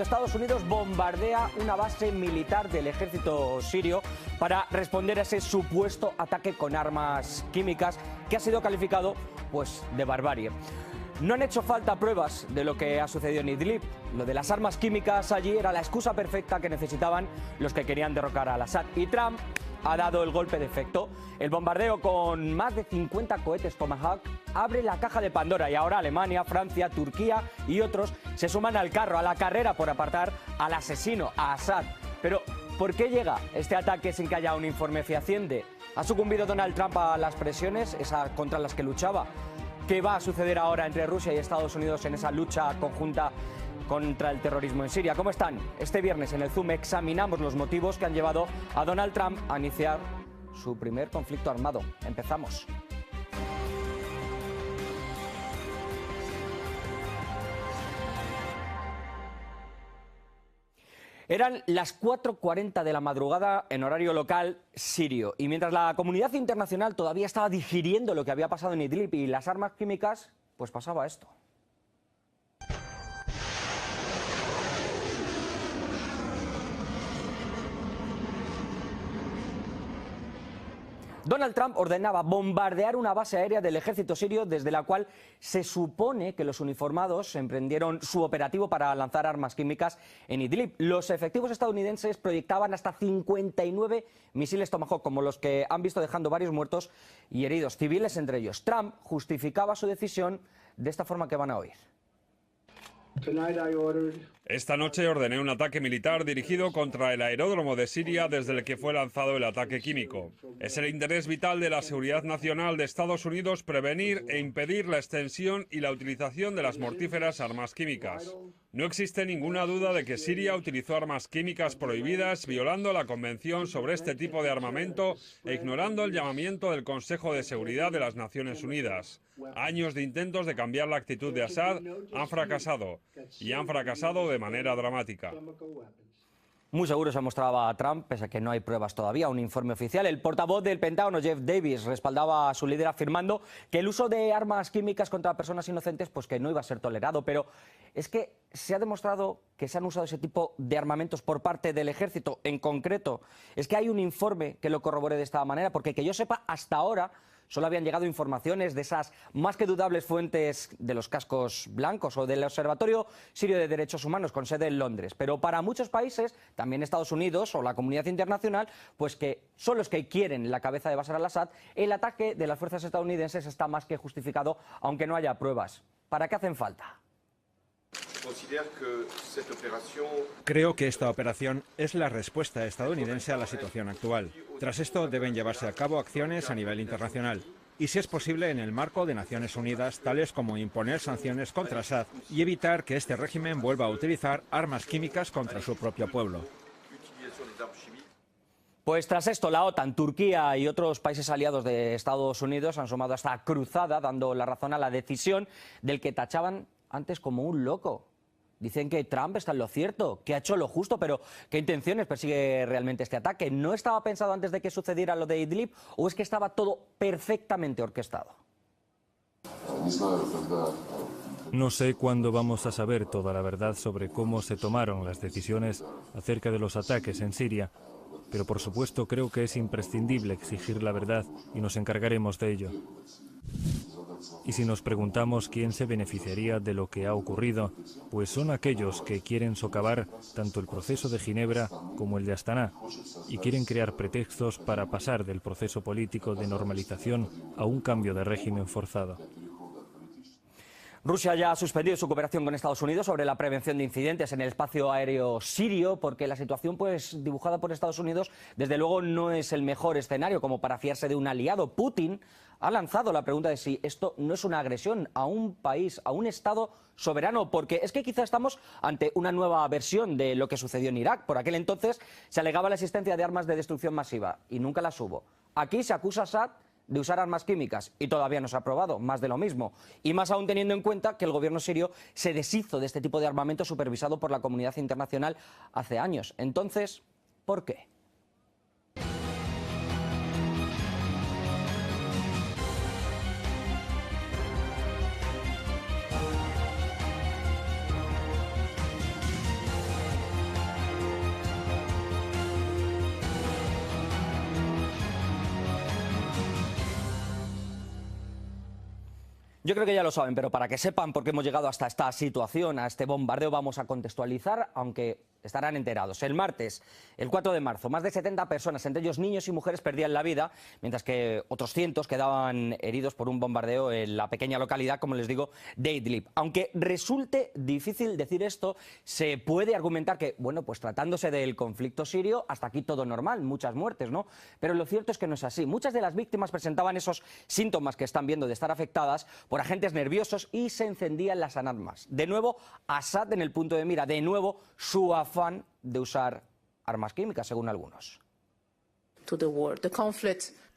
Estados Unidos bombardea una base militar del ejército sirio para responder a ese supuesto ataque con armas químicas que ha sido calificado, pues, de barbarie. No han hecho falta pruebas de lo que ha sucedido en Idlib. Lo de las armas químicas allí era la excusa perfecta que necesitaban los que querían derrocar al Assad. Y Trump ha dado el golpe de efecto. El bombardeo con más de 50 cohetes Tomahawk abre la caja de Pandora y ahora Alemania, Francia, Turquía y otros se suman al carro, a la carrera por apartar al asesino, a Assad. Pero, ¿por qué llega este ataque sin que haya un informe fehaciente? ¿Ha sucumbido Donald Trump a las presiones, esas contra las que luchaba? ¿Qué va a suceder ahora entre Rusia y Estados Unidos en esa lucha conjunta contra el terrorismo en Siria? ¿Cómo están? Este viernes en el Zoom examinamos los motivos que han llevado a Donald Trump a iniciar su primer conflicto armado. Empezamos. Eran las 4:40 de la madrugada en horario local sirio y mientras la comunidad internacional todavía estaba digiriendo lo que había pasado en Idlib y las armas químicas, pues pasaba esto. Donald Trump ordenaba bombardear una base aérea del ejército sirio desde la cual se supone que los uniformados emprendieron su operativo para lanzar armas químicas en Idlib. Los efectivos estadounidenses proyectaban hasta 59 misiles Tomahawk, como los que han visto dejando varios muertos y heridos, civiles entre ellos. Trump justificaba su decisión de esta forma que van a oír. Esta noche ordené un ataque militar dirigido contra el aeródromo de Siria desde el que fue lanzado el ataque químico. Es el interés vital de la seguridad nacional de Estados Unidos prevenir e impedir la extensión y la utilización de las mortíferas armas químicas. No existe ninguna duda de que Siria utilizó armas químicas prohibidas, violando la Convención sobre este tipo de armamento e ignorando el llamamiento del Consejo de Seguridad de las Naciones Unidas. Años de intentos de cambiar la actitud de Assad han fracasado, y han fracasado de manera dramática. Muy seguro se mostraba a Trump, pese a que no hay pruebas todavía, un informe oficial. El portavoz del Pentágono, Jeff Davis, respaldaba a su líder afirmando que el uso de armas químicas contra personas inocentes pues que no iba a ser tolerado. Pero es que se ha demostrado que se han usado ese tipo de armamentos por parte del ejército. En concreto, es que hay un informe que lo corrobore de esta manera, porque que yo sepa, hasta ahora solo habían llegado informaciones de esas más que dudables fuentes de los cascos blancos o del Observatorio Sirio de Derechos Humanos con sede en Londres. Pero para muchos países, también Estados Unidos o la comunidad internacional, pues que son los que quieren la cabeza de Bashar al-Assad, el ataque de las fuerzas estadounidenses está más que justificado, aunque no haya pruebas. ¿Para qué hacen falta? Creo que esta operación es la respuesta estadounidense a la situación actual. Tras esto deben llevarse a cabo acciones a nivel internacional. Y si es posible en el marco de Naciones Unidas, tales como imponer sanciones contra Assad y evitar que este régimen vuelva a utilizar armas químicas contra su propio pueblo. Pues tras esto, la OTAN, Turquía y otros países aliados de Estados Unidos han sumado a esta cruzada, dando la razón a la decisión del que tachaban antes como un loco. Dicen que Trump está en lo cierto, que ha hecho lo justo, pero ¿qué intenciones persigue realmente este ataque? ¿No estaba pensado antes de que sucediera lo de Idlib o es que estaba todo perfectamente orquestado? No sé cuándo vamos a saber toda la verdad sobre cómo se tomaron las decisiones acerca de los ataques en Siria, pero por supuesto creo que es imprescindible exigir la verdad y nos encargaremos de ello. Y si nos preguntamos quién se beneficiaría de lo que ha ocurrido, pues son aquellos que quieren socavar tanto el proceso de Ginebra como el de Astaná y quieren crear pretextos para pasar del proceso político de normalización a un cambio de régimen forzado. Rusia ya ha suspendido su cooperación con Estados Unidos sobre la prevención de incidentes en el espacio aéreo sirio, porque la situación pues dibujada por Estados Unidos desde luego no es el mejor escenario como para fiarse de un aliado. Putin ha lanzado la pregunta de si esto no es una agresión a un país, a un Estado soberano, porque es que quizá estamos ante una nueva versión de lo que sucedió en Irak. Por aquel entonces se alegaba la existencia de armas de destrucción masiva y nunca las hubo. Aquí se acusa a Assad de usar armas químicas y todavía no se ha aprobado, más de lo mismo. Y más aún teniendo en cuenta que el gobierno sirio se deshizo de este tipo de armamento supervisado por la comunidad internacional hace años. Entonces, ¿por qué? Yo creo que ya lo saben, pero para que sepan por qué hemos llegado hasta esta situación, a este bombardeo, vamos a contextualizar, aunque estarán enterados. El martes, el 4 de marzo, más de 70 personas, entre ellos niños y mujeres, perdían la vida, mientras que otros cientos quedaban heridos por un bombardeo en la pequeña localidad, como les digo, de Idlib. Aunque resulte difícil decir esto, se puede argumentar que, bueno, pues tratándose del conflicto sirio, hasta aquí todo normal, muchas muertes, ¿no? Pero lo cierto es que no es así. Muchas de las víctimas presentaban esos síntomas que están viendo de estar afectadas por agentes nerviosos y se encendían las alarmas. De nuevo, Assad en el punto de mira, de nuevo su afán de usar armas químicas, según algunos.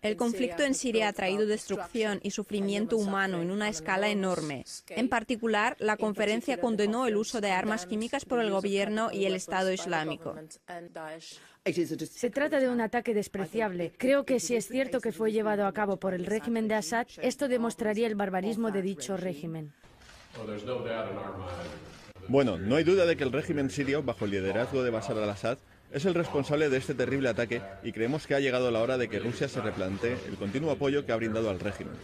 El conflicto en Siria ha traído destrucción y sufrimiento humano en una escala enorme. En particular, la conferencia condenó el uso de armas químicas por el gobierno y el Estado Islámico. Se trata de un ataque despreciable. Creo que si es cierto que fue llevado a cabo por el régimen de Assad, esto demostraría el barbarismo de dicho régimen. Bueno, no hay duda de que el régimen sirio, bajo el liderazgo de Bashar al-Assad, es el responsable de este terrible ataque y creemos que ha llegado la hora de que Rusia se replantee el continuo apoyo que ha brindado al régimen.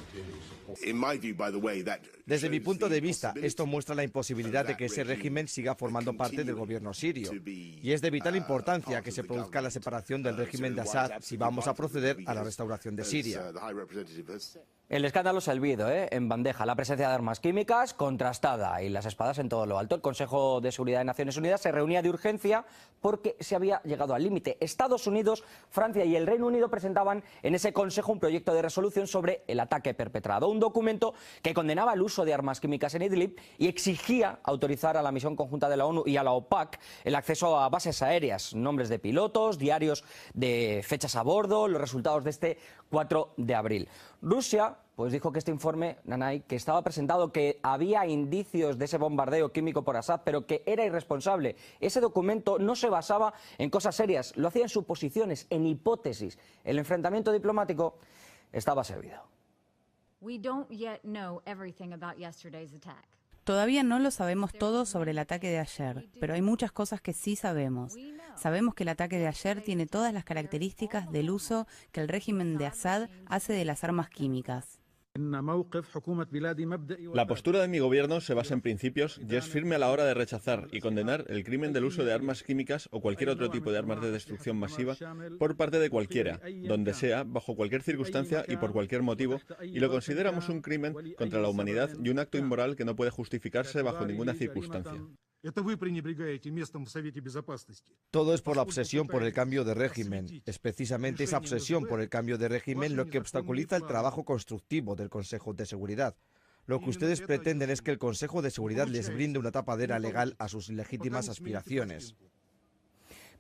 Desde mi punto de vista, esto muestra la imposibilidad de que ese régimen siga formando parte del gobierno sirio. Y es de vital importancia que se produzca la separación del régimen de Assad si vamos a proceder a la restauración de Siria. El escándalo servido, en bandeja, la presencia de armas químicas contrastada y las espadas en todo lo alto. El Consejo de Seguridad de Naciones Unidas se reunía de urgencia porque se había llegado al límite. Estados Unidos, Francia y el Reino Unido presentaban en ese Consejo un proyecto de resolución sobre el ataque perpetrado. Un documento que condenaba el uso de armas químicas en Idlib y exigía autorizar a la misión conjunta de la ONU y a la OPAC el acceso a bases aéreas, nombres de pilotos, diarios de fechas a bordo, los resultados de este 4 de abril. Rusia pues dijo que este informe, Nanay, que estaba presentado, que había indicios de ese bombardeo químico por Assad, pero que era irresponsable. Ese documento no se basaba en cosas serias, lo hacía en suposiciones, en hipótesis. El enfrentamiento diplomático estaba servido. Todavía no lo sabemos todo sobre el ataque de ayer, pero hay muchas cosas que sí sabemos. Sabemos que el ataque de ayer tiene todas las características del uso que el régimen de Assad hace de las armas químicas. La postura de mi gobierno se basa en principios y es firme a la hora de rechazar y condenar el crimen del uso de armas químicas o cualquier otro tipo de armas de destrucción masiva por parte de cualquiera, donde sea, bajo cualquier circunstancia y por cualquier motivo, y lo consideramos un crimen contra la humanidad y un acto inmoral que no puede justificarse bajo ninguna circunstancia. Todo es por la obsesión por el cambio de régimen. Es precisamente esa obsesión por el cambio de régimen lo que obstaculiza el trabajo constructivo del Consejo de Seguridad. Lo que ustedes pretenden es que el Consejo de Seguridad les brinde una tapadera legal a sus ilegítimas aspiraciones.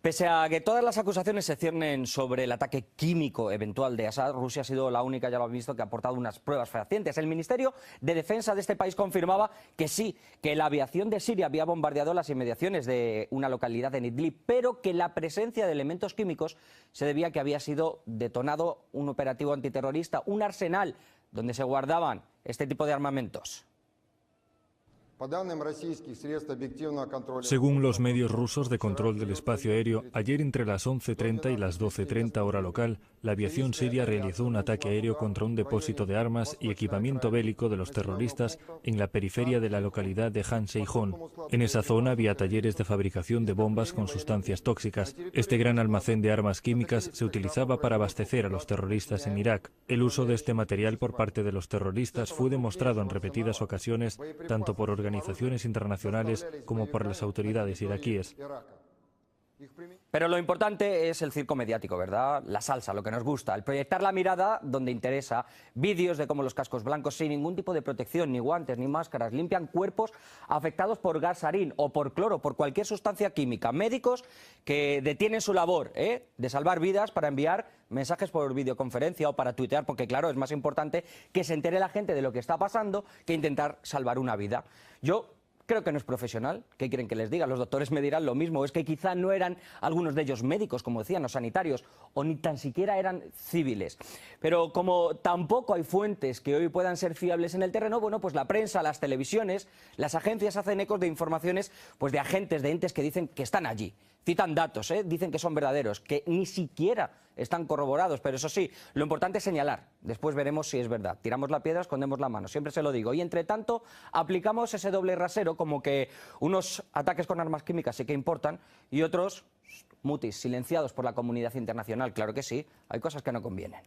Pese a que todas las acusaciones se ciernen sobre el ataque químico eventual de Assad, Rusia ha sido la única, ya lo han visto, que ha aportado unas pruebas fehacientes. El Ministerio de Defensa de este país confirmaba que sí, que la aviación de Siria había bombardeado las inmediaciones de una localidad en Idlib, pero que la presencia de elementos químicos se debía a que había sido detonado un operativo antiterrorista, un arsenal donde se guardaban este tipo de armamentos. Según los medios rusos de control del espacio aéreo, ayer entre las 11:30 y las 12:30 hora local, la aviación siria realizó un ataque aéreo contra un depósito de armas y equipamiento bélico de los terroristas en la periferia de la localidad de Han Sheikhoun. En esa zona había talleres de fabricación de bombas con sustancias tóxicas. Este gran almacén de armas químicas se utilizaba para abastecer a los terroristas en Irak. El uso de este material por parte de los terroristas fue demostrado en repetidas ocasiones, tanto por organizaciones internacionales como por las autoridades iraquíes. Pero lo importante es el circo mediático, ¿verdad? La salsa, lo que nos gusta, el proyectar la mirada donde interesa, vídeos de cómo los cascos blancos sin ningún tipo de protección, ni guantes, ni máscaras, limpian cuerpos afectados por gas sarín o por cloro, por cualquier sustancia química. Médicos que detienen su labor de salvar vidas para enviar mensajes por videoconferencia o para tuitear, porque claro, es más importante que se entere la gente de lo que está pasando que intentar salvar una vida. Yo creo que no es profesional. ¿Qué quieren que les diga? Los doctores me dirán lo mismo. Es que quizá no eran algunos de ellos médicos, como decían, o sanitarios, o ni tan siquiera eran civiles. Pero como tampoco hay fuentes que hoy puedan ser fiables en el terreno, bueno, pues la prensa, las televisiones, las agencias hacen ecos de informaciones pues de agentes, de entes que dicen que están allí, citan datos, dicen que son verdaderos, que ni siquiera están corroborados, pero eso sí, lo importante es señalar, después veremos si es verdad. Tiramos la piedra, escondemos la mano, siempre se lo digo. Y entre tanto, aplicamos ese doble rasero, como que unos ataques con armas químicas sí que importan y otros mutis, silenciados por la comunidad internacional. Claro que sí, hay cosas que no convienen.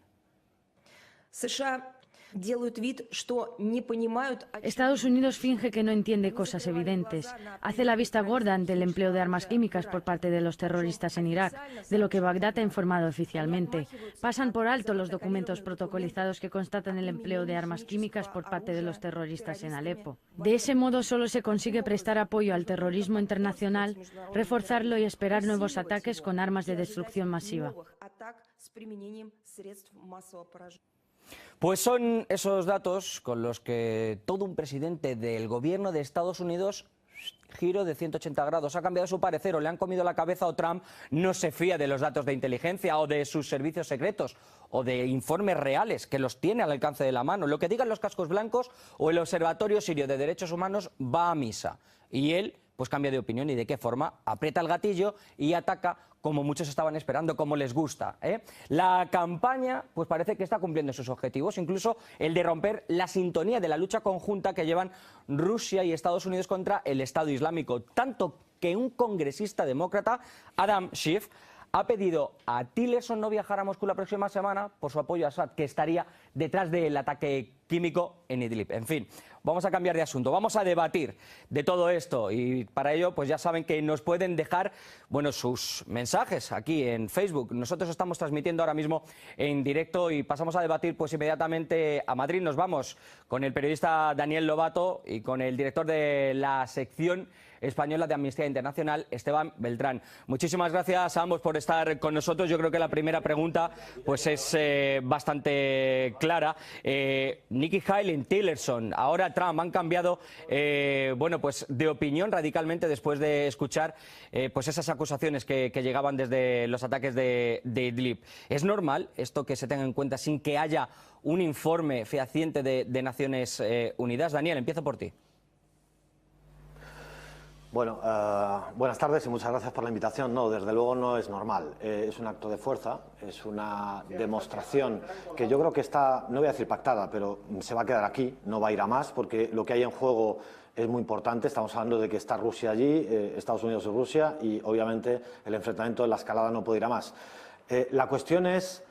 Estados Unidos finge que no entiende cosas evidentes. Hace la vista gorda ante el empleo de armas químicas por parte de los terroristas en Irak, de lo que Bagdad ha informado oficialmente. Pasan por alto los documentos protocolizados que constatan el empleo de armas químicas por parte de los terroristas en Alepo. De ese modo solo se consigue prestar apoyo al terrorismo internacional, reforzarlo y esperar nuevos ataques con armas de destrucción masiva. Pues son esos datos con los que todo un presidente del gobierno de Estados Unidos, giro de 180 grados, ha cambiado su parecer, o le han comido la cabeza, o Trump no se fía de los datos de inteligencia o de sus servicios secretos o de informes reales que los tiene al alcance de la mano. Lo que digan los cascos blancos o el Observatorio Sirio de Derechos Humanos va a misa. Y él pues cambia de opinión. ¿Y de qué forma? Aprieta el gatillo y ataca como muchos estaban esperando, como les gusta, La campaña pues parece que está cumpliendo sus objetivos, incluso el de romper la sintonía de la lucha conjunta que llevan Rusia y Estados Unidos contra el Estado Islámico, tanto que un congresista demócrata, Adam Schiff, ha pedido a Tillerson no viajar a Moscú la próxima semana por su apoyo a Assad, que estaría detrás del ataque químico en Idlib. En fin, vamos a cambiar de asunto, vamos a debatir de todo esto y para ello pues ya saben que nos pueden dejar sus mensajes aquí en Facebook. Nosotros estamos transmitiendo ahora mismo en directo y pasamos a debatir pues inmediatamente a Madrid. Nos vamos con el periodista Daniel Lobato y con el director de la sección española de Amnistía Internacional, Esteban Beltrán. Muchísimas gracias a ambos por estar con nosotros. Yo creo que la primera pregunta pues es bastante clara. Nikki Haley, Tillerson, ahora Trump han cambiado de opinión radicalmente después de escuchar pues esas acusaciones que llegaban desde los ataques de Idlib. ¿Es normal esto que se tenga en cuenta sin que haya un informe fehaciente de Naciones Unidas? Daniel, empiezo por ti. Bueno, buenas tardes y muchas gracias por la invitación. No, desde luego no es normal. Es un acto de fuerza, es una demostración que yo creo que está, no voy a decir pactada, pero se va a quedar aquí, no va a ir a más, porque lo que hay en juego es muy importante. Estamos hablando de que está Rusia allí, Estados Unidos y Rusia, y obviamente el enfrentamiento de la escalada no puede ir a más. La cuestión es,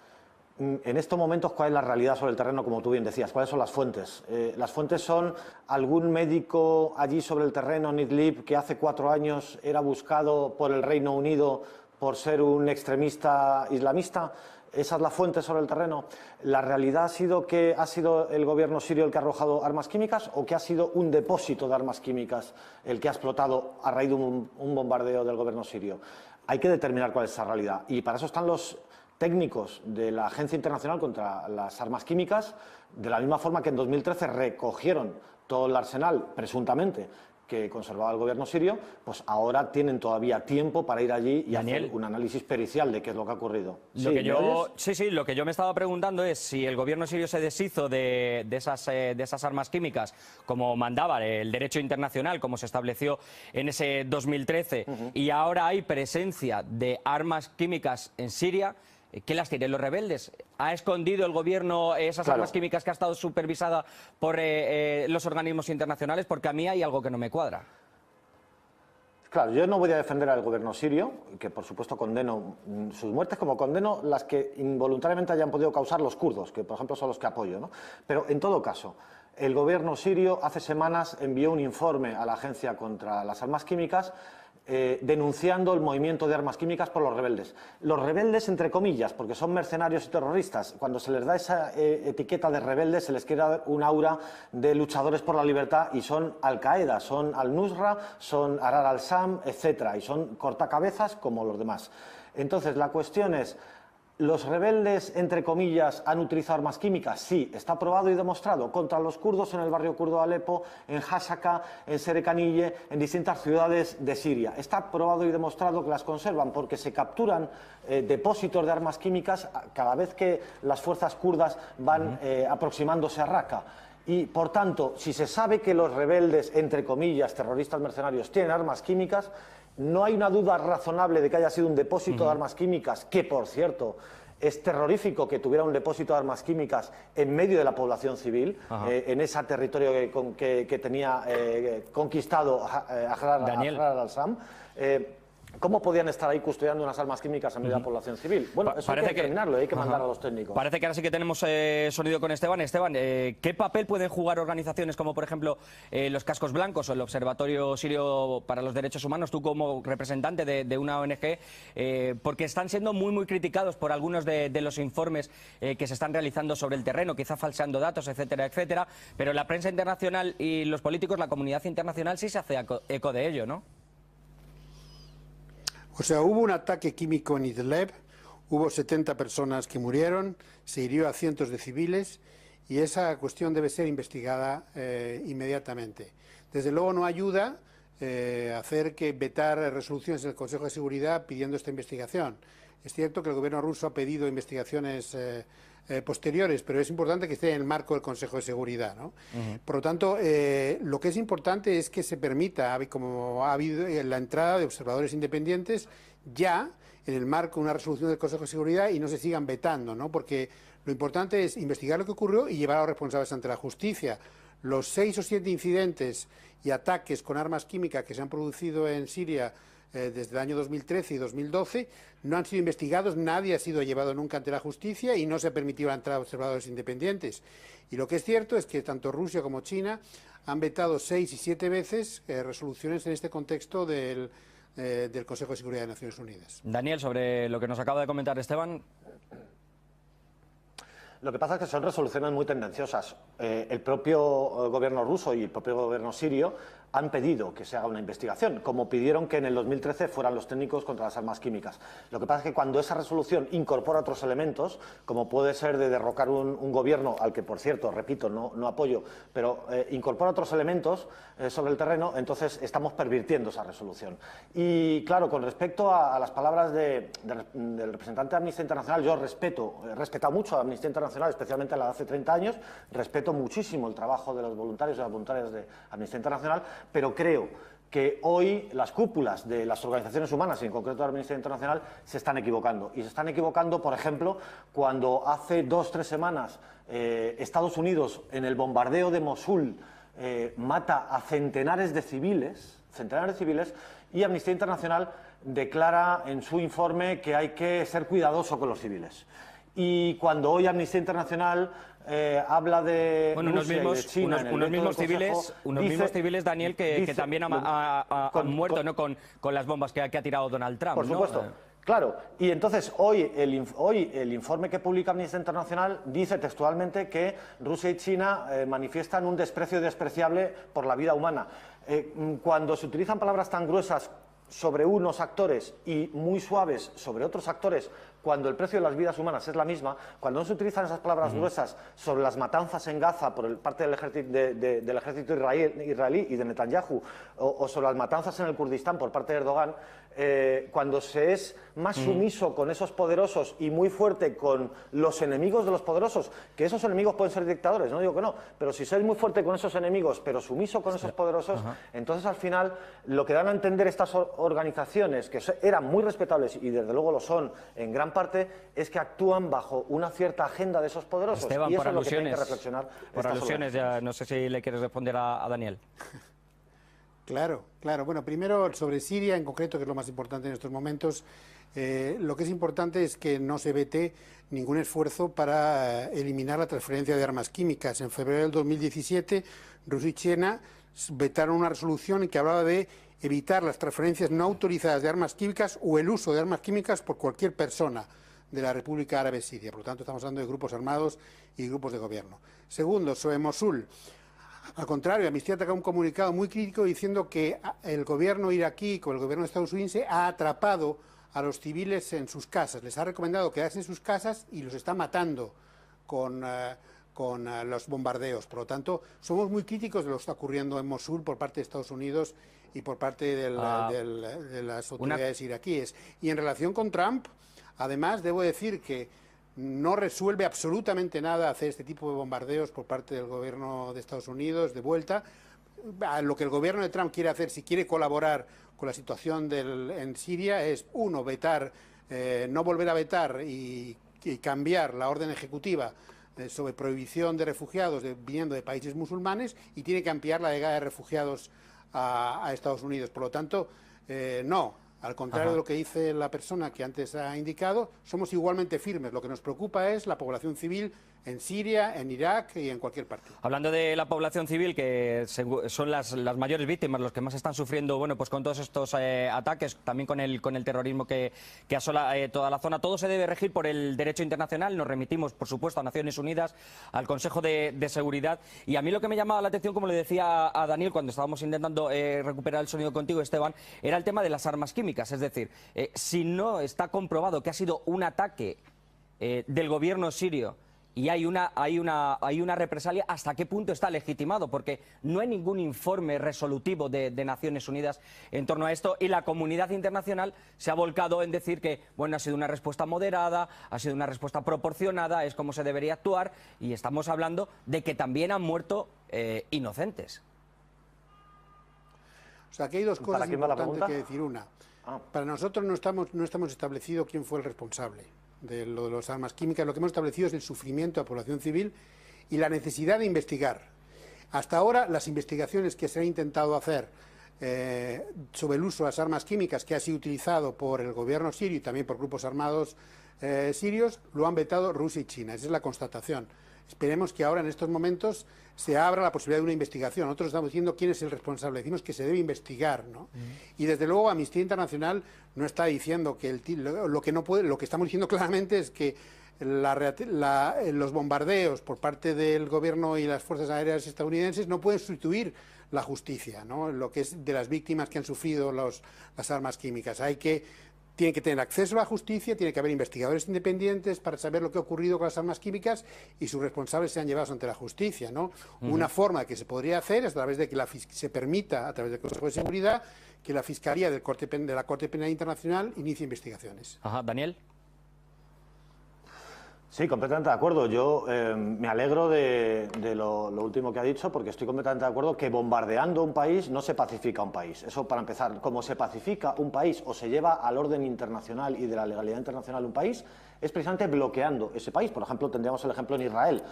en estos momentos, ¿cuál es la realidad sobre el terreno, como tú bien decías? ¿Cuáles son las fuentes? Las fuentes son algún médico allí sobre el terreno en Idlib que hace 4 años era buscado por el Reino Unido por ser un extremista islamista. ¿Esa es la fuente sobre el terreno? ¿La realidad ha sido que ha sido el gobierno sirio el que ha arrojado armas químicas o que ha sido un depósito de armas químicas el que ha explotado a raíz de un bombardeo del gobierno sirio? Hay que determinar cuál es esa realidad y para eso están los técnicos de la Agencia Internacional contra las Armas Químicas, de la misma forma que en 2013 recogieron todo el arsenal, presuntamente, que conservaba el gobierno sirio, pues ahora tienen todavía tiempo para ir allí y hacer un análisis pericial de qué es lo que ha ocurrido. Lo que yo me estaba preguntando es si el gobierno sirio se deshizo de esas armas químicas, como mandaba el derecho internacional, como se estableció en ese 2013, y ahora hay presencia de armas químicas en Siria. ¿Qué las tienen los rebeldes? ¿Ha escondido el gobierno esas armas químicas que ha estado supervisada por los organismos internacionales? Porque a mí hay algo que no me cuadra. Claro, yo no voy a defender al gobierno sirio, que por supuesto condeno sus muertes, como condeno las que involuntariamente hayan podido causar los kurdos, que por ejemplo son los que apoyo, ¿no? Pero en todo caso, el gobierno sirio hace semanas envió un informe a la Agencia contra las Armas Químicas denunciando el movimiento de armas químicas por los rebeldes. Los rebeldes, entre comillas, porque son mercenarios y terroristas. Cuando se les da esa etiqueta de rebeldes, se les quiere dar un aura de luchadores por la libertad y son Al-Qaeda, son Al-Nusra, son Ahrar al-Sham, etc. Y son cortacabezas como los demás. Entonces, la cuestión es, ¿los rebeldes, entre comillas, han utilizado armas químicas? Sí, está probado y demostrado contra los kurdos en el barrio kurdo de Alepo, en Hasaka, en Serekaniye, en distintas ciudades de Siria. Está probado y demostrado que las conservan porque se capturan depósitos de armas químicas cada vez que las fuerzas kurdas van aproximándose a Raqqa. Y, por tanto, si se sabe que los rebeldes, entre comillas, terroristas mercenarios, tienen armas químicas, no hay una duda razonable de que haya sido un depósito de armas químicas, que por cierto es terrorífico que tuviera un depósito de armas químicas en medio de la población civil, en ese territorio que tenía conquistado Ahrar al-Sham. ¿Cómo podían estar ahí custodiando unas armas químicas en medio de la población civil? Bueno, eso hay que determinarlo, hay que mandar a los técnicos. Parece que ahora sí que tenemos sonido con Esteban. Esteban, ¿qué papel pueden jugar organizaciones como, por ejemplo, los Cascos Blancos o el Observatorio Sirio para los Derechos Humanos, tú como representante de una ONG? Porque están siendo muy criticados por algunos de los informes que se están realizando sobre el terreno, quizá falseando datos, etcétera, etcétera. Pero la prensa internacional y los políticos, la comunidad internacional, sí se hace eco de ello, ¿no? O sea, hubo un ataque químico en Idlib, hubo 70 personas que murieron, se hirió a cientos de civiles y esa cuestión debe ser investigada inmediatamente. Desde luego no ayuda hacer que vetar resoluciones del Consejo de Seguridad pidiendo esta investigación. Es cierto que el gobierno ruso ha pedido investigaciones posteriores, pero es importante que esté en el marco del Consejo de Seguridad, ¿no? Por lo tanto, lo que es importante es que se permita, como ha habido la entrada de observadores independientes ya en el marco de una resolución del Consejo de Seguridad y no se sigan vetando, ¿no? Porque lo importante es investigar lo que ocurrió y llevar a los responsables ante la justicia. Los 6 o 7 incidentes y ataques con armas químicas que se han producido en Siria desde el año 2013 y 2012 no han sido investigados, nadie ha sido llevado nunca ante la justicia y no se ha permitido la entrada de observadores independientes. Y lo que es cierto es que tanto Rusia como China han vetado 6 y 7 veces resoluciones en este contexto del Consejo de Seguridad de Naciones Unidas. Daniel, sobre lo que nos acaba de comentar Esteban. Lo que pasa es que son resoluciones muy tendenciosas. El propio gobierno ruso y el propio gobierno sirio han pedido que se haga una investigación, como pidieron que en el 2013 fueran los técnicos contra las armas químicas. Lo que pasa es que cuando esa resolución incorpora otros elementos, como puede ser de derrocar un gobierno, al que, por cierto, repito, no apoyo, pero incorpora otros elementos sobre el terreno, entonces estamos pervirtiendo esa resolución. Y claro, con respecto a las palabras del representante de Amnistía Internacional, yo he respetado mucho a Amnistía Internacional, especialmente a la de hace 30 años, respeto muchísimo el trabajo de los voluntarios y las voluntarias de Amnistía Internacional, pero creo que hoy las cúpulas de las organizaciones humanas, y en concreto de la Amnistía Internacional, se están equivocando. Y se están equivocando, por ejemplo, cuando hace 2 o 3 semanas Estados Unidos, en el bombardeo de Mosul, mata a centenares de civiles, y Amnistía Internacional declara en su informe que hay que ser cuidadoso con los civiles. Y cuando hoy Amnistía Internacional habla de Rusia y de China, unos mismos civiles, Daniel, que también han muerto, ¿no? con las bombas que ha tirado Donald Trump. Por supuesto. ¿No? Claro, y entonces hoy el informe que publica Amnistía Internacional dice textualmente que Rusia y China manifiestan un desprecio despreciable por la vida humana. Cuando se utilizan palabras tan gruesas sobre unos actores y muy suaves sobre otros actores, cuando el precio de las vidas humanas es la misma, cuando no se utilizan esas palabras gruesas sobre las matanzas en Gaza por parte del ejército israelí y de Netanyahu, o sobre las matanzas en el Kurdistán por parte de Erdogan, cuando se es más sumiso con esos poderosos y muy fuerte con los enemigos de los poderosos, que esos enemigos pueden ser dictadores, no digo que no, pero si se es muy fuerte con esos enemigos, pero sumiso con esos poderosos, entonces al final lo que dan a entender estas organizaciones, que eran muy respetables y desde luego lo son en gran parte, es que actúan bajo una cierta agenda de esos poderosos. Esteban, y eso por es lo que tienen alusiones, que reflexionar. por alusiones, ya no sé si le quieres responder a Daniel. Claro. Bueno, primero sobre Siria en concreto, que es lo más importante en estos momentos. Lo que es importante es que no se vete ningún esfuerzo para eliminar la transferencia de armas químicas. En febrero del 2017, Rusia y China vetaron una resolución en que hablaba de evitar las transferencias no autorizadas de armas químicas o el uso de armas químicas por cualquier persona de la República Árabe Siria. Por lo tanto, estamos hablando de grupos armados y grupos de gobierno. Segundo, sobre Mosul. Al contrario, Amnistía ha un comunicado muy crítico diciendo que el gobierno iraquí, con el gobierno estadounidense, ha atrapado a los civiles en sus casas. Les ha recomendado quedarse en sus casas y los está matando con los bombardeos. Por lo tanto, somos muy críticos de lo que está ocurriendo en Mosul por parte de Estados Unidos y por parte de las autoridades iraquíes. Y en relación con Trump, además, debo decir que no resuelve absolutamente nada hacer este tipo de bombardeos por parte del gobierno de Estados Unidos de vuelta. lo que el gobierno de Trump quiere hacer, si quiere colaborar con la situación en Siria, es, uno, vetar, no volver a vetar y cambiar la orden ejecutiva sobre prohibición de refugiados viniendo de países musulmanes, y tiene que ampliar la llegada de refugiados a Estados Unidos. Por lo tanto, no, al contrario de lo que dice la persona que antes ha indicado, somos igualmente firmes. Lo que nos preocupa es la población civil en Siria, en Irak y en cualquier parte. Hablando de la población civil, que son las mayores víctimas, los que más están sufriendo, bueno, pues con todos estos ataques, también con el terrorismo que asola toda la zona, todo se debe regir por el derecho internacional. Nos remitimos, por supuesto, a Naciones Unidas, al Consejo de Seguridad. Y a mí lo que me llamaba la atención, como le decía a Daniel cuando estábamos intentando recuperar el sonido contigo, Esteban, era el tema de las armas químicas. Es decir, si no está comprobado que ha sido un ataque del gobierno sirio y hay una represalia, ¿hasta qué punto está legitimado? Porque no hay ningún informe resolutivo de Naciones Unidas en torno a esto, y la comunidad internacional se ha volcado en decir que, bueno, ha sido una respuesta moderada, ha sido una respuesta proporcionada, es como se debería actuar, y estamos hablando de que también han muerto inocentes. O sea, aquí hay dos cosas importantes que decir. Una, para nosotros no estamos establecido quién fue el responsable de lo de las armas químicas. Lo que hemos establecido es el sufrimiento de la población civil y la necesidad de investigar. Hasta ahora, las investigaciones que se han intentado hacer sobre el uso de las armas químicas, que ha sido utilizado por el gobierno sirio y también por grupos armados sirios, lo han vetado Rusia y China. Esa es la constatación. Esperemos que ahora, en estos momentos, se abra la posibilidad de una investigación. Nosotros estamos diciendo quién es el responsable, decimos que se debe investigar, ¿no? Y desde luego Amnistía Internacional no está diciendo que lo que estamos diciendo claramente es que los bombardeos por parte del gobierno y las fuerzas aéreas estadounidenses no pueden sustituir la justicia, ¿no? Lo que es de las víctimas que han sufrido las armas químicas. Tienen que tener acceso a la justicia, tiene que haber investigadores independientes para saber lo que ha ocurrido con las armas químicas y sus responsables sean llevados ante la justicia, ¿no? Una forma que se podría hacer es a través de que se permita, a través del Consejo de Seguridad, que la Fiscalía de la Corte Penal Internacional inicie investigaciones. Ajá, Daniel. Sí, completamente de acuerdo. Yo me alegro de lo último que ha dicho, porque estoy completamente de acuerdo que bombardeando un país no se pacifica un país. Eso para empezar. Como se pacifica un país o se lleva al orden internacional y de la legalidad internacional un país, es precisamente bloqueando ese país. Por ejemplo, tendríamos el ejemplo en Israel.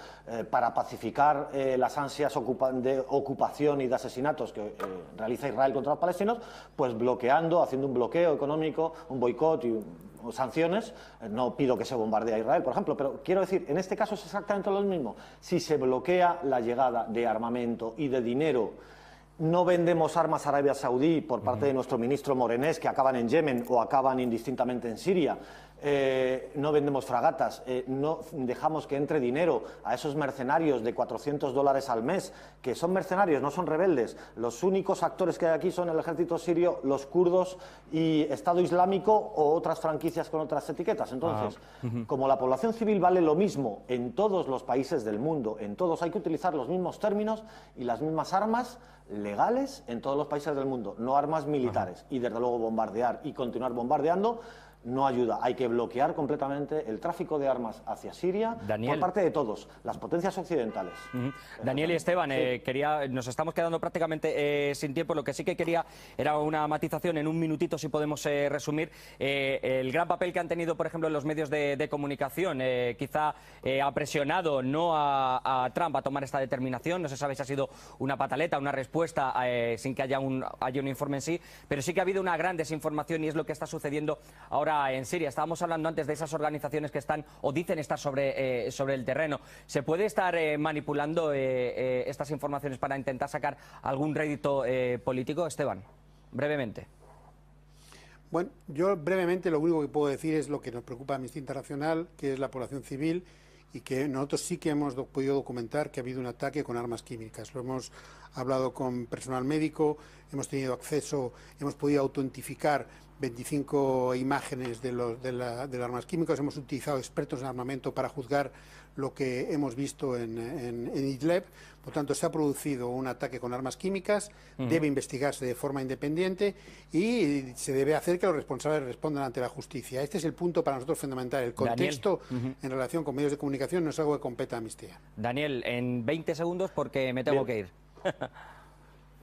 Para pacificar las ansias de ocupación y de asesinatos que realiza Israel contra los palestinos, pues bloqueando, haciendo un bloqueo económico, un boicot o sanciones. No pido que se bombardee a Israel, por ejemplo, pero quiero decir, en este caso es exactamente lo mismo. Si se bloquea la llegada de armamento y de dinero, no vendemos armas a Arabia Saudí por parte de nuestro ministro Morenés, que acaban en Yemen o acaban indistintamente en Siria. No vendemos fragatas, no dejamos que entre dinero a esos mercenarios de $400 al mes, que son mercenarios, no son rebeldes. Los únicos actores que hay aquí son el ejército sirio, los kurdos y Estado Islámico o otras franquicias con otras etiquetas. Entonces, como la población civil vale lo mismo en todos los países del mundo, en todos hay que utilizar los mismos términos y las mismas armas legales en todos los países del mundo, no armas militares. Y desde luego bombardear y continuar bombardeando no ayuda. Hay que bloquear completamente el tráfico de armas hacia Siria por parte de todos, las potencias occidentales. Daniel y Esteban, nos estamos quedando prácticamente sin tiempo. Lo que sí que quería era una matización en un minutito, si podemos resumir. El gran papel que han tenido, por ejemplo, en los medios de comunicación. Quizá ha presionado no a Trump a tomar esta determinación. No se sabe si ha sido una pataleta, una respuesta sin que haya un informe en sí, pero sí que ha habido una gran desinformación, y es lo que está sucediendo ahora en Siria. Estábamos hablando antes de esas organizaciones que están o dicen estar sobre el terreno. ¿Se puede estar manipulando estas informaciones para intentar sacar algún rédito político? Esteban, brevemente. Bueno, yo brevemente lo único que puedo decir es lo que nos preocupa a Amnistía Internacional, que es la población civil, y que nosotros sí que hemos podido documentar que ha habido un ataque con armas químicas. Lo hemos hablado con personal médico, hemos tenido acceso, hemos podido autentificar 25 imágenes de las armas químicas, hemos utilizado expertos en armamento para juzgar lo que hemos visto en Idlib. Por tanto, se ha producido un ataque con armas químicas, debe investigarse de forma independiente y se debe hacer que los responsables respondan ante la justicia. Este es el punto para nosotros fundamental. El contexto en relación con medios de comunicación no es algo que compete a Amnistía. Daniel, en 20 segundos porque me tengo que ir.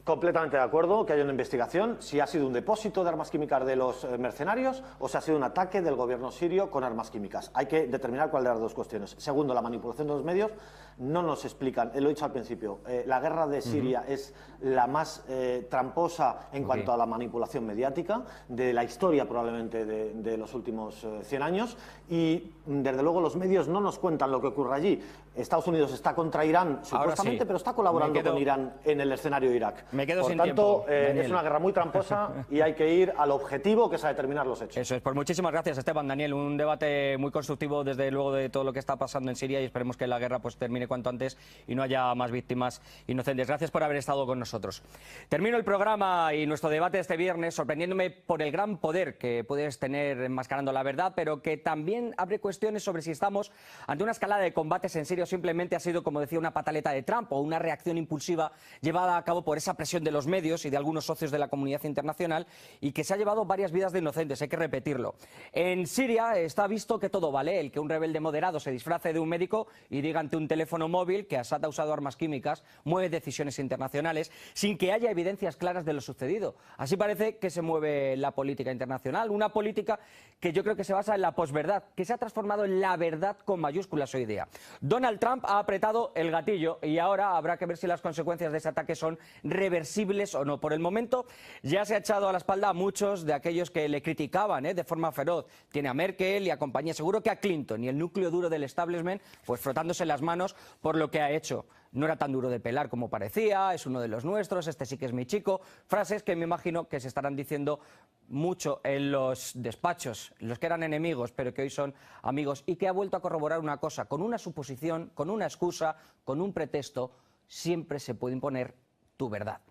Completamente de acuerdo que haya una investigación si ha sido un depósito de armas químicas de los mercenarios o si ha sido un ataque del gobierno sirio con armas químicas. Hay que determinar cuál de las dos cuestiones. Segundo, la manipulación de los medios no nos explican, lo he dicho al principio, la guerra de Siria es la más tramposa en cuanto a la manipulación mediática de la historia probablemente de los últimos 100 años y desde luego los medios no nos cuentan lo que ocurre allí. Estados Unidos está contra Irán supuestamente, pero está colaborando con Irán en el escenario de Irak. Por tanto, es una guerra muy tramposa y hay que ir al objetivo, que es a determinar los hechos. Eso es. Pues muchísimas gracias, Esteban. Daniel, un debate muy constructivo desde luego de todo lo que está pasando en Siria y esperemos que la guerra pues termine cuanto antes y no haya más víctimas inocentes. Gracias por haber estado con nosotros. Termino el programa y nuestro debate de este viernes sorprendiéndome por el gran poder que puedes tener enmascarando la verdad, pero que también abre cuestiones sobre si estamos ante una escalada de combates en Siria o simplemente ha sido, como decía, una pataleta de Trump o una reacción impulsiva llevada a cabo por esa presión de los medios y de algunos socios de la comunidad internacional y que se ha llevado varias vidas de inocentes, hay que repetirlo. En Siria está visto que todo vale, el que un rebelde moderado se disfrace de un médico y diga ante un teléfono móvil que Assad ha usado armas químicas, mueve decisiones internacionales sin que haya evidencias claras de lo sucedido. Así parece que se mueve la política internacional, una política que yo creo que se basa en la posverdad, que se ha transformado en la verdad con mayúsculas hoy día. Donald Trump ha apretado el gatillo y ahora habrá que ver si las consecuencias de ese ataque son reversibles o no. Por el momento ya se ha echado a la espalda a muchos de aquellos que le criticaban de forma feroz. Tiene a Merkel y a compañía, seguro que a Clinton y el núcleo duro del establishment pues frotándose las manos por lo que ha hecho. No era tan duro de pelar como parecía, es uno de los nuestros, este sí que es mi chico. Frases que me imagino que se estarán diciendo mucho en los despachos, los que eran enemigos pero que hoy son amigos, y que ha vuelto a corroborar una cosa: con una suposición, con una excusa, con un pretexto, siempre se puede imponer tu verdad.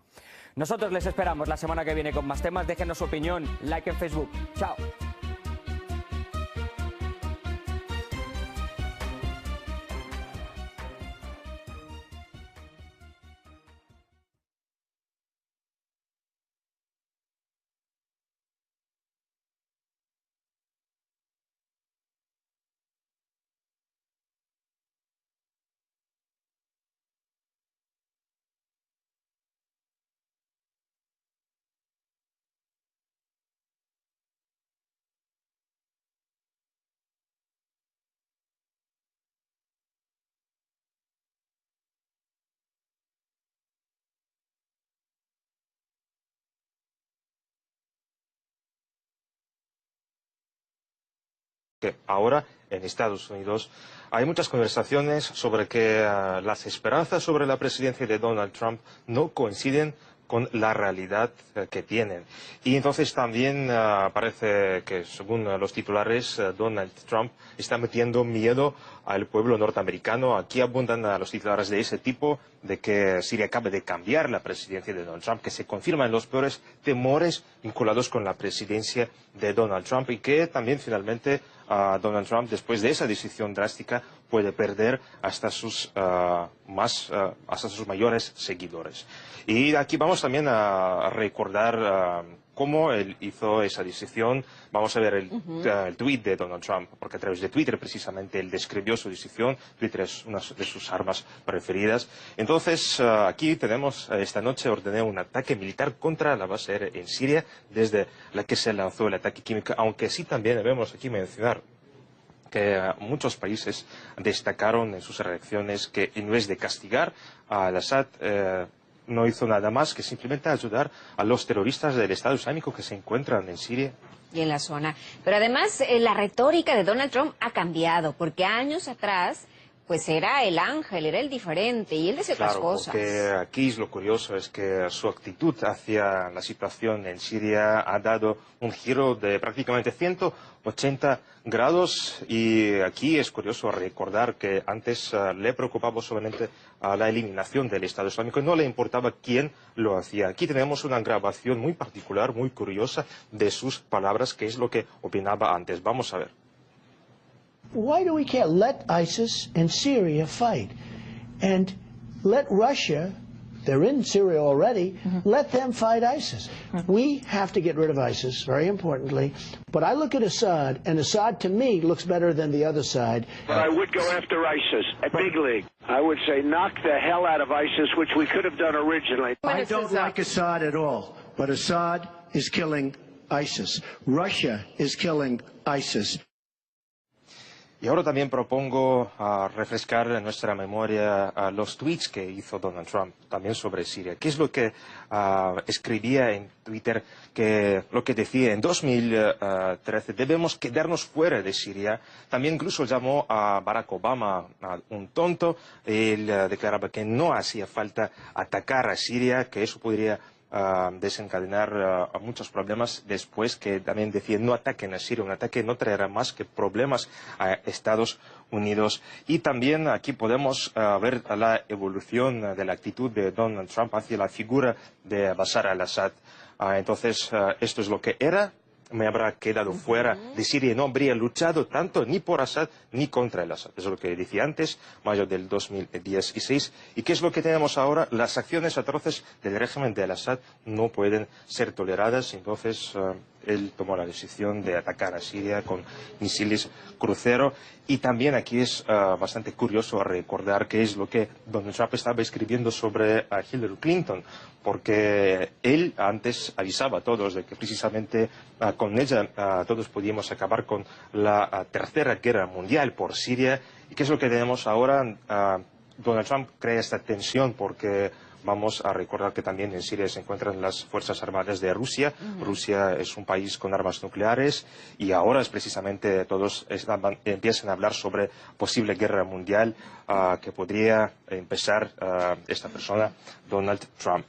Nosotros les esperamos la semana que viene con más temas. Déjenos su opinión, like en Facebook. Chao. Que ahora en Estados Unidos hay muchas conversaciones sobre que las esperanzas sobre la presidencia de Donald Trump no coinciden con la realidad que tienen. Y entonces también parece que, según los titulares, Donald Trump está metiendo miedo al pueblo norteamericano. Aquí abundan los titulares de ese tipo, de que Siria acaba de cambiar la presidencia de Donald Trump, que se confirman los peores temores vinculados con la presidencia de Donald Trump y que también finalmente Donald Trump, después de esa decisión drástica, puede perder hasta sus mayores seguidores. Y aquí vamos también a recordar cómo él hizo esa decisión. Vamos a ver el tuit de Donald Trump, porque a través de Twitter precisamente él describió su decisión. Twitter es una de sus armas preferidas. Entonces, aquí tenemos, esta noche ordené un ataque militar contra la base aérea en Siria, desde la que se lanzó el ataque químico, aunque sí también debemos aquí mencionar que muchos países destacaron en sus reacciones que en vez de castigar a Assad, no hizo nada más que simplemente ayudar a los terroristas del Estado Islámico que se encuentran en Siria y en la zona. Pero además la retórica de Donald Trump ha cambiado, porque años atrás pues era el ángel, era el diferente, y él decía otras cosas. Porque aquí lo curioso es que su actitud hacia la situación en Siria ha dado un giro de prácticamente 180 grados, y aquí es curioso recordar que antes le preocupaba solamente a la eliminación del Estado Islámico y no le importaba quién lo hacía. Aquí tenemos una grabación muy particular, muy curiosa de sus palabras, que es lo que opinaba antes. Vamos a ver. Why do we care? Let ISIS and Syria fight, and let Russia, they're in Syria already, let them fight ISIS. We have to get rid of ISIS, very importantly, but I look at Assad, and Assad to me looks better than the other side. But I would go after ISIS, a big league. I would say knock the hell out of ISIS, which we could have done originally. I don't like Assad at all, but Assad is killing ISIS. Russia is killing ISIS. Y ahora también propongo refrescar en nuestra memoria los tweets que hizo Donald Trump también sobre Siria. ¿Qué es lo que escribía en Twitter? Lo que decía en 2013, debemos quedarnos fuera de Siria. También incluso llamó a Barack Obama un tonto. Él declaraba que no hacía falta atacar a Siria, que eso podría desencadenar muchos problemas después, que también decía no ataquen a Siria, un ataque no traerá más que problemas a Estados Unidos. Y también aquí podemos ver la evolución de la actitud de Donald Trump hacia la figura de Bashar al-Assad. Entonces, esto es lo que era. Me habrá quedado fuera de Siria y no habría luchado tanto ni por Assad ni contra el Assad. Eso es lo que decía antes, mayo del 2016. ¿Y qué es lo que tenemos ahora? Las acciones atroces del régimen de Assad no pueden ser toleradas. Entonces, él tomó la decisión de atacar a Siria con misiles crucero. Y también aquí es bastante curioso recordar qué es lo que Donald Trump estaba escribiendo sobre Hillary Clinton, porque él antes avisaba a todos de que precisamente con ella todos podíamos acabar con la Tercera Guerra Mundial por Siria. ¿Y qué es lo que tenemos ahora? Donald Trump crea esta tensión porque vamos a recordar que también en Siria se encuentran las Fuerzas Armadas de Rusia. Rusia es un país con armas nucleares y ahora es precisamente todos empiezan a hablar sobre posible guerra mundial que podría empezar esta persona, Donald Trump.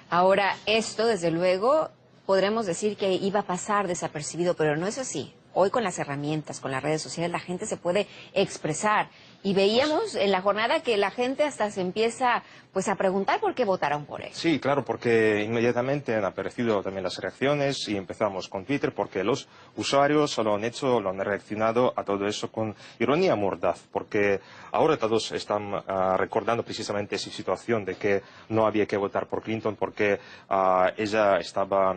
Ahora, esto, desde luego, podremos decir que iba a pasar desapercibido, pero no es así. Hoy con las herramientas, con las redes sociales, la gente se puede expresar. Y veíamos en la jornada que la gente hasta se empieza pues a preguntar por qué votaron por él. Sí, claro, porque inmediatamente han aparecido también las reacciones y empezamos con Twitter porque los usuarios lo han reaccionado a todo eso con ironía mordaz, porque ahora todos están recordando precisamente esa situación de que no había que votar por Clinton porque ella estaba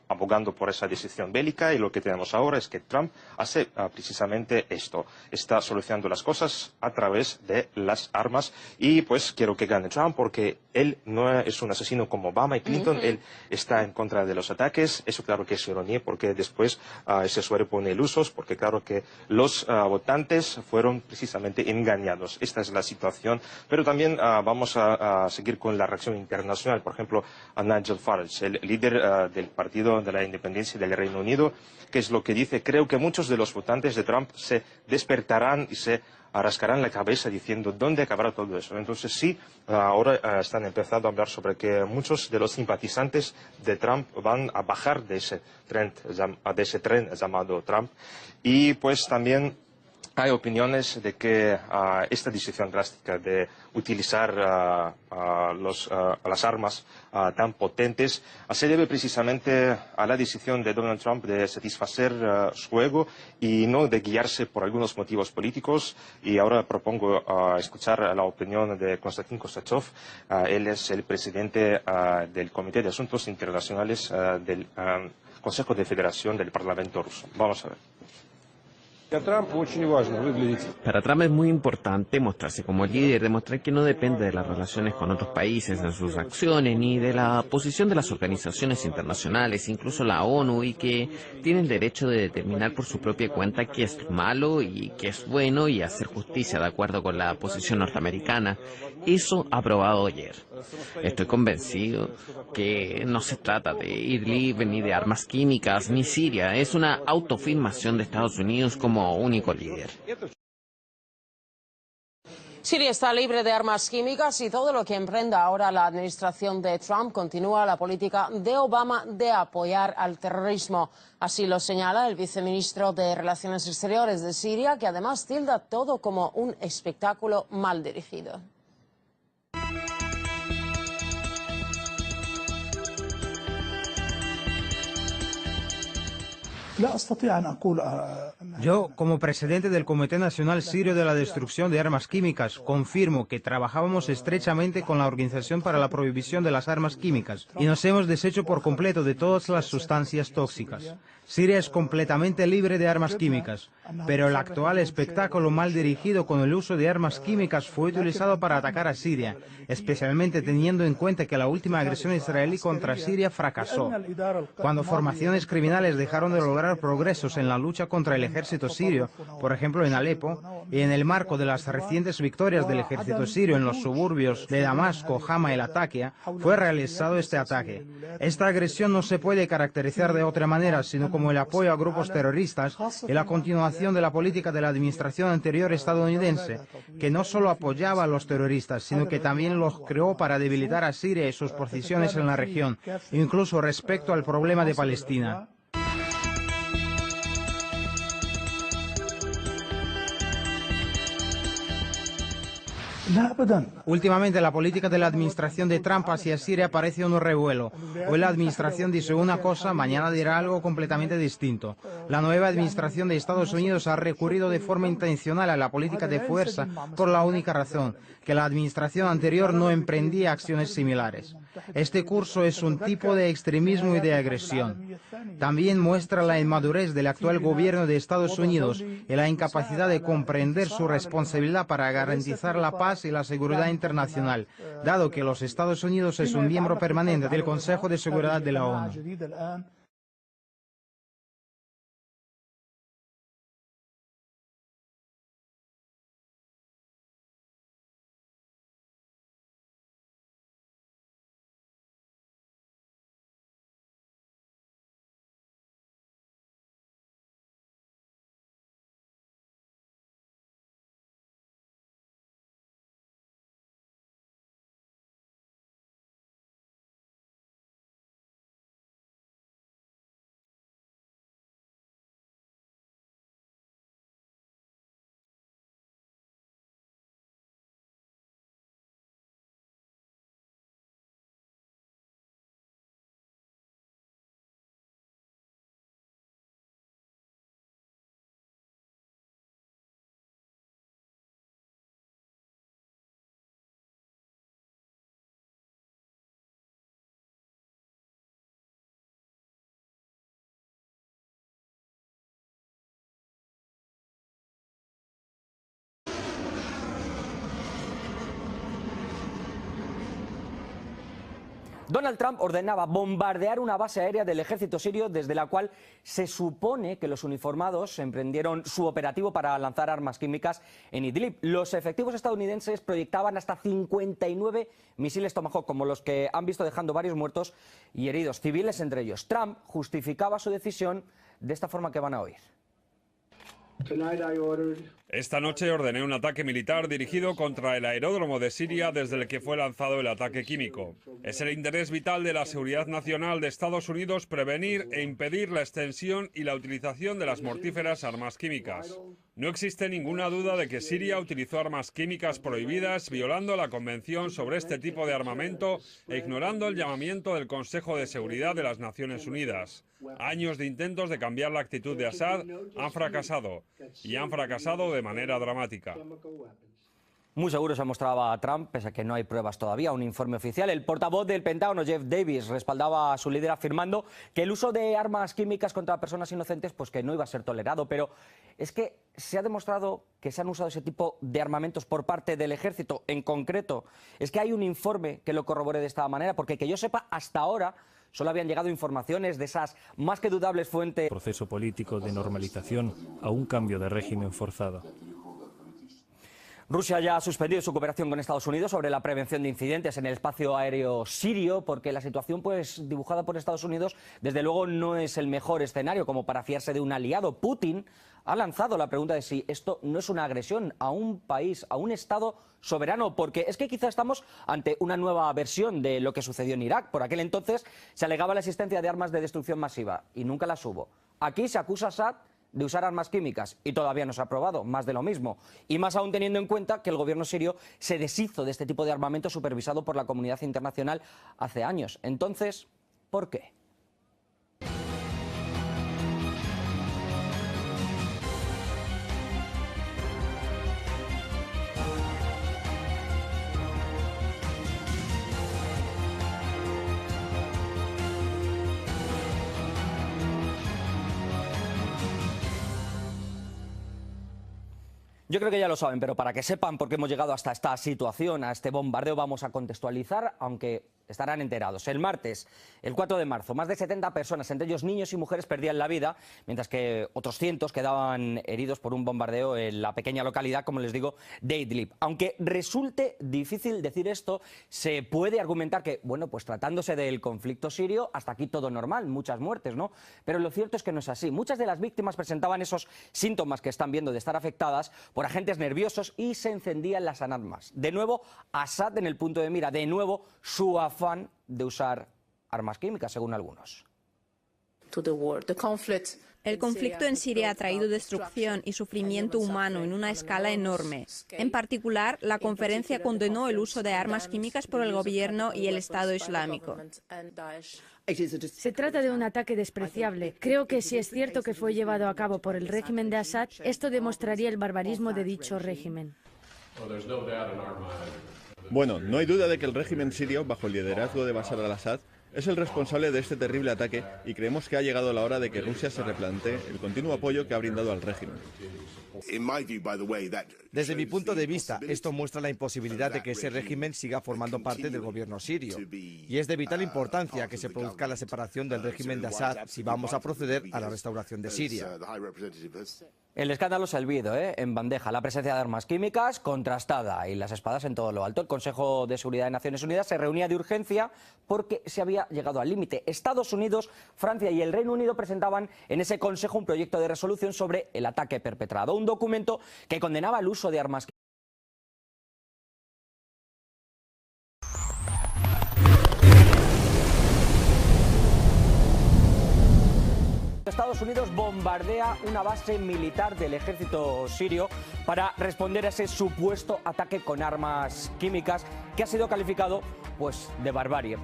abogando por esa decisión bélica, y lo que tenemos ahora es que Trump hace precisamente esto, está solucionando las cosas a través de las armas, y pues quiero que gane Trump porque él no es un asesino como Obama y Clinton. Él está en contra de los ataques. Eso claro que es ironía porque después ese usuario pone ilusos porque claro que los votantes fueron precisamente engañados. Esta es la situación, pero también vamos a seguir con la reacción internacional. Por ejemplo, a Nigel Farage, el líder del Partido de la Independencia del Reino Unido, que es lo que dice: creo que muchos de los votantes de Trump se despertarán y se rascarán la cabeza diciendo ¿dónde acabará todo eso? Entonces sí, ahora están empezando a hablar sobre que muchos de los simpatizantes de Trump van a bajar de ese tren llamado Trump. Y pues también hay opiniones de que esta decisión drástica de utilizar las armas tan potentes se debe precisamente a la decisión de Donald Trump de satisfacer su ego y no de guiarse por algunos motivos políticos. Y ahora propongo escuchar la opinión de Konstantin Kosachev. Él es el presidente del Comité de Asuntos Internacionales del Consejo de Federación del Parlamento ruso. Vamos a ver. Para Trump es muy importante mostrarse como líder, demostrar que no depende de las relaciones con otros países en sus acciones, ni de la posición de las organizaciones internacionales, incluso la ONU, y que tiene el derecho de determinar por su propia cuenta qué es malo y qué es bueno y hacer justicia de acuerdo con la posición norteamericana. Eso ha probado ayer. Estoy convencido que no se trata de Idlib, ni de armas químicas, ni Siria. Es una autoafirmación de Estados Unidos como único líder. Siria está libre de armas químicas y todo lo que emprenda ahora la administración de Trump continúa la política de Obama de apoyar al terrorismo. Así lo señala el viceministro de Relaciones Exteriores de Siria, que además tilda todo como un espectáculo mal dirigido. لا أستطيع أن أقول Yo, como presidente del Comité Nacional Sirio de la Destrucción de Armas Químicas, confirmo que trabajábamos estrechamente con la Organización para la Prohibición de las Armas Químicas y nos hemos deshecho por completo de todas las sustancias tóxicas. Siria es completamente libre de armas químicas, pero el actual espectáculo mal dirigido con el uso de armas químicas fue utilizado para atacar a Siria, especialmente teniendo en cuenta que la última agresión israelí contra Siria fracasó. Cuando formaciones criminales dejaron de lograr progresos en la lucha contra el ejército sirio, por ejemplo en Alepo, y en el marco de las recientes victorias del ejército sirio en los suburbios de Damasco, Hama y Latakia, fue realizado este ataque. Esta agresión no se puede caracterizar de otra manera, sino como el apoyo a grupos terroristas y la continuación de la política de la administración anterior estadounidense, que no solo apoyaba a los terroristas, sino que también los creó para debilitar a Siria y sus posiciones en la región, incluso respecto al problema de Palestina. Últimamente la política de la administración de Trump hacia Siria parece un revuelo. Hoy la administración dice una cosa, mañana dirá algo completamente distinto. La nueva administración de Estados Unidos ha recurrido de forma intencional a la política de fuerza por la única razón, que la administración anterior no emprendía acciones similares. Este curso es un tipo de extremismo y de agresión. También muestra la inmadurez del actual gobierno de Estados Unidos y la incapacidad de comprender su responsabilidad para garantizar la paz y la seguridad internacional, dado que los Estados Unidos es un miembro permanente del Consejo de Seguridad de la ONU. Donald Trump ordenaba bombardear una base aérea del ejército sirio desde la cual se supone que los uniformados emprendieron su operativo para lanzar armas químicas en Idlib. Los efectivos estadounidenses proyectaban hasta 59 misiles Tomahawk, como los que han visto, dejando varios muertos y heridos, civiles entre ellos. Trump justificaba su decisión de esta forma que van a oír. Esta noche ordené un ataque militar dirigido contra el aeródromo de Siria desde el que fue lanzado el ataque químico. Es el interés vital de la seguridad nacional de Estados Unidos prevenir e impedir la extensión y la utilización de las mortíferas armas químicas. No existe ninguna duda de que Siria utilizó armas químicas prohibidas, violando la Convención sobre este tipo de armamento e ignorando el llamamiento del Consejo de Seguridad de las Naciones Unidas. Años de intentos de cambiar la actitud de Assad han fracasado, y han fracasado de manera dramática. Muy seguro se mostraba a Trump, pese a que no hay pruebas todavía. Un informe oficial. El portavoz del Pentágono, Jeff Davis, respaldaba a su líder afirmando que el uso de armas químicas contra personas inocentes, pues que no iba a ser tolerado. Pero es que se ha demostrado que se han usado ese tipo de armamentos por parte del ejército. En concreto, es que hay un informe que lo corrobore de esta manera, porque que yo sepa, hasta ahora solo habían llegado informaciones de esas más que dudables fuentes. Proceso político de normalización a un cambio de régimen forzado. Rusia ya ha suspendido su cooperación con Estados Unidos sobre la prevención de incidentes en el espacio aéreo sirio, porque la situación pues dibujada por Estados Unidos desde luego no es el mejor escenario como para fiarse de un aliado. Putin ha lanzado la pregunta de si esto no es una agresión a un país, a un Estado soberano, porque es que quizá estamos ante una nueva versión de lo que sucedió en Irak. Por aquel entonces se alegaba la existencia de armas de destrucción masiva y nunca las hubo. Aquí se acusa a Assad de usar armas químicas y todavía no se ha probado, más de lo mismo. Y más aún teniendo en cuenta que el gobierno sirio se deshizo de este tipo de armamento supervisado por la comunidad internacional hace años. Entonces, ¿por qué? Yo creo que ya lo saben, pero para que sepan por qué hemos llegado hasta esta situación, a este bombardeo, vamos a contextualizar, aunque estarán enterados. El martes, el 4 de marzo, más de 70 personas, entre ellos niños y mujeres, perdían la vida, mientras que otros cientos quedaban heridos por un bombardeo en la pequeña localidad, como les digo, de Idlib. Aunque resulte difícil decir esto, se puede argumentar que, bueno, pues tratándose del conflicto sirio, hasta aquí todo normal, muchas muertes, ¿no? Pero lo cierto es que no es así. Muchas de las víctimas presentaban esos síntomas que están viendo de estar afectadas por agentes nerviosos y se encendían las alarmas. De nuevo, Assad en el punto de mira, de nuevo su afán de usar armas químicas, según algunos. El conflicto en Siria ha traído destrucción y sufrimiento humano en una escala enorme. En particular, la conferencia condenó el uso de armas químicas por el gobierno y el Estado Islámico. Se trata de un ataque despreciable. Creo que si es cierto que fue llevado a cabo por el régimen de Assad, esto demostraría el barbarismo de dicho régimen. Bueno, no hay duda de que el régimen sirio, bajo el liderazgo de Bashar al-Assad, es el responsable de este terrible ataque y creemos que ha llegado la hora de que Rusia se replantee el continuo apoyo que ha brindado al régimen. Desde mi punto de vista, esto muestra la imposibilidad de que ese régimen siga formando parte del gobierno sirio. Y es de vital importancia que se produzca la separación del régimen de Assad si vamos a proceder a la restauración de Siria. El escándalo servido, en bandeja, la presencia de armas químicas contrastada y las espadas en todo lo alto. El Consejo de Seguridad de Naciones Unidas se reunía de urgencia porque se había llegado al límite. Estados Unidos, Francia y el Reino Unido presentaban en ese Consejo un proyecto de resolución sobre el ataque perpetrado, un documento que condenaba el uso de armas químicas. Estados Unidos bombardea una base militar del ejército sirio para responder a ese supuesto ataque con armas químicas que ha sido calificado, pues, de barbarie.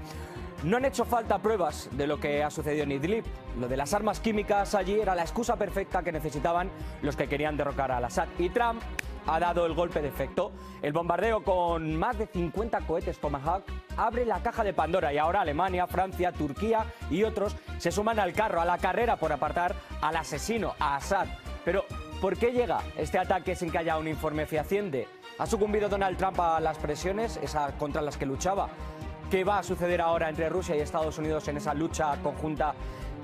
No han hecho falta pruebas de lo que ha sucedido en Idlib. Lo de las armas químicas allí era la excusa perfecta que necesitaban los que querían derrocar al Assad. Y Trump ha dado el golpe de efecto. El bombardeo con más de 50 cohetes Tomahawk abre la caja de Pandora y ahora Alemania, Francia, Turquía y otros se suman al carro, a la carrera por apartar al asesino, a Assad. Pero, ¿por qué llega este ataque sin que haya un informe fehaciente? ¿Ha sucumbido Donald Trump a las presiones, esas contra las que luchaba? ¿Qué va a suceder ahora entre Rusia y Estados Unidos en esa lucha conjunta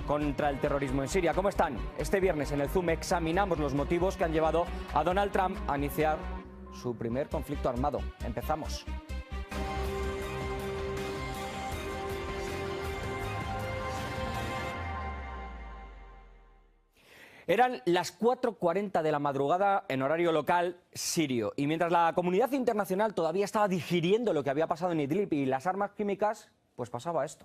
contra el terrorismo en Siria? ¿Cómo están? Este viernes en el Zoom examinamos los motivos que han llevado a Donald Trump a iniciar su primer conflicto armado. Empezamos. Eran las 4:40 de la madrugada en horario local sirio y mientras la comunidad internacional todavía estaba digiriendo lo que había pasado en Idlib y las armas químicas, pues pasaba esto.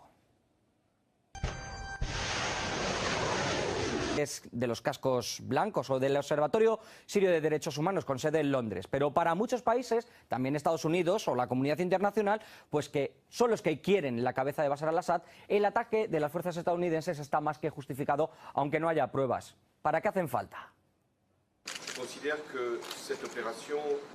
Es de los cascos blancos o del Observatorio Sirio de Derechos Humanos con sede en Londres, pero para muchos países, también Estados Unidos o la comunidad internacional, pues que son los que quieren la cabeza de Bashar al-Assad, el ataque de las fuerzas estadounidenses está más que justificado, aunque no haya pruebas. ¿Para qué hacen falta?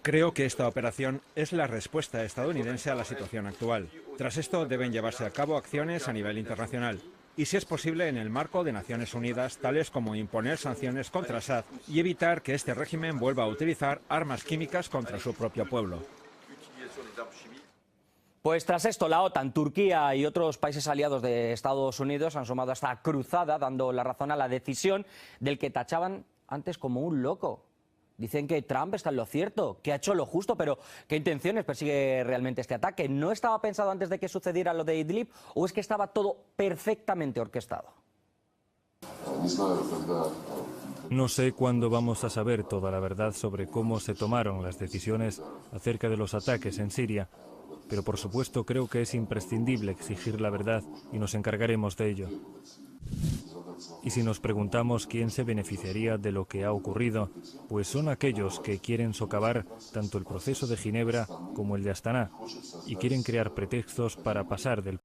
Creo que esta operación es la respuesta estadounidense a la situación actual. Tras esto deben llevarse a cabo acciones a nivel internacional. Y si es posible en el marco de Naciones Unidas, tales como imponer sanciones contra Assad y evitar que este régimen vuelva a utilizar armas químicas contra su propio pueblo. Pues tras esto, la OTAN, Turquía y otros países aliados de Estados Unidos han sumado a esta cruzada, dando la razón a la decisión del que tachaban antes como un loco. Dicen que Trump está en lo cierto, que ha hecho lo justo, pero ¿qué intenciones persigue realmente este ataque? ¿No estaba pensado antes de que sucediera lo de Idlib o es que estaba todo perfectamente orquestado? No sé cuándo vamos a saber toda la verdad sobre cómo se tomaron las decisiones acerca de los ataques en Siria, pero por supuesto creo que es imprescindible exigir la verdad y nos encargaremos de ello. Y si nos preguntamos quién se beneficiaría de lo que ha ocurrido, pues son aquellos que quieren socavar tanto el proceso de Ginebra como el de Astaná y quieren crear pretextos para pasar del